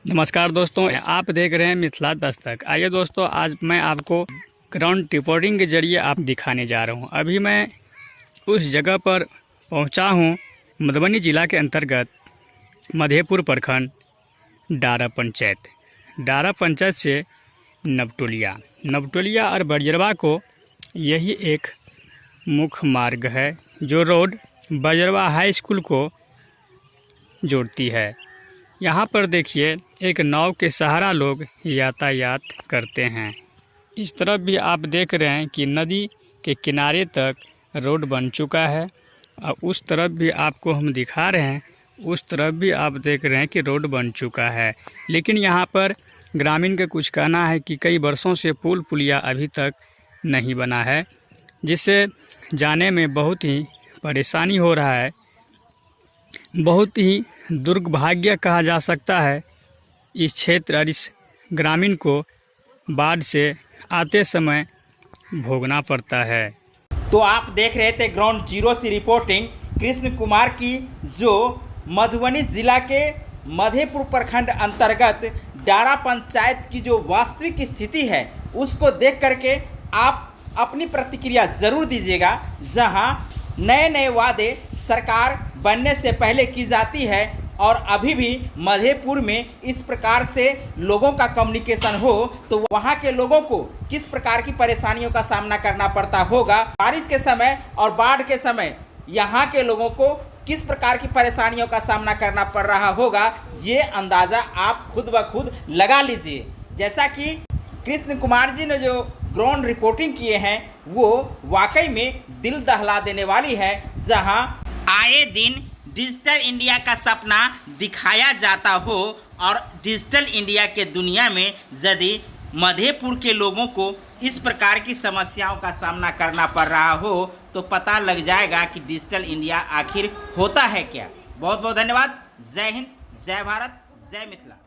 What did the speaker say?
नमस्कार दोस्तों, आप देख रहे हैं मिथिला दस्तक। आइए दोस्तों, आज मैं आपको ग्राउंड रिपोर्टिंग के जरिए आप दिखाने जा रहा हूं। अभी मैं उस जगह पर पहुंचा हूं, मधुबनी जिला के अंतर्गत मधेपुर प्रखंड डारा पंचायत से नवटोलिया और बजरवा को यही एक मुख्य मार्ग है जो रोड बजरवा हाई स्कूल को जोड़ती है। यहाँ पर देखिए, एक नाव के सहारा लोग यातायात करते हैं। इस तरफ भी आप देख रहे हैं कि नदी के किनारे तक रोड बन चुका है और उस तरफ भी आपको हम दिखा रहे हैं, उस तरफ भी आप देख रहे हैं कि रोड बन चुका है। लेकिन यहाँ पर ग्रामीण का कुछ कहना है कि कई वर्षों से पुलिया अभी तक नहीं बना है, जिससे जाने में बहुत ही परेशानी हो रहा है। बहुत ही दुर्भाग्य कहा जा सकता है इस क्षेत्र और इस ग्रामीण को बाढ़ से आते समय भोगना पड़ता है। तो आप देख रहे थे ग्राउंड जीरो से रिपोर्टिंग कृष्ण कुमार की, जो मधुबनी जिला के मधेपुर प्रखंड अंतर्गत डारा पंचायत की जो वास्तविक स्थिति है उसको देख करके आप अपनी प्रतिक्रिया ज़रूर दीजिएगा। जहां नए वादे सरकार बनने से पहले की जाती है और अभी भी मधेपुर में इस प्रकार से लोगों का कम्युनिकेशन हो तो वहाँ के लोगों को किस प्रकार की परेशानियों का सामना करना पड़ता होगा। बारिश के समय और बाढ़ के समय यहाँ के लोगों को किस प्रकार की परेशानियों का सामना करना पड़ रहा होगा, ये अंदाज़ा आप खुद ब खुद लगा लीजिए। जैसा कि कृष्ण कुमार जी ने जो ग्राउंड रिपोर्टिंग किए हैं वो वाकई में दिल दहला देने वाली है। जहां आए दिन डिजिटल इंडिया का सपना दिखाया जाता हो और डिजिटल इंडिया के दुनिया में यदि मधेपुर के लोगों को इस प्रकार की समस्याओं का सामना करना पड़ रहा हो तो पता लग जाएगा कि डिजिटल इंडिया आखिर होता है क्या। बहुत बहुत धन्यवाद। जय हिंद, जय भारत, जय मिथिला।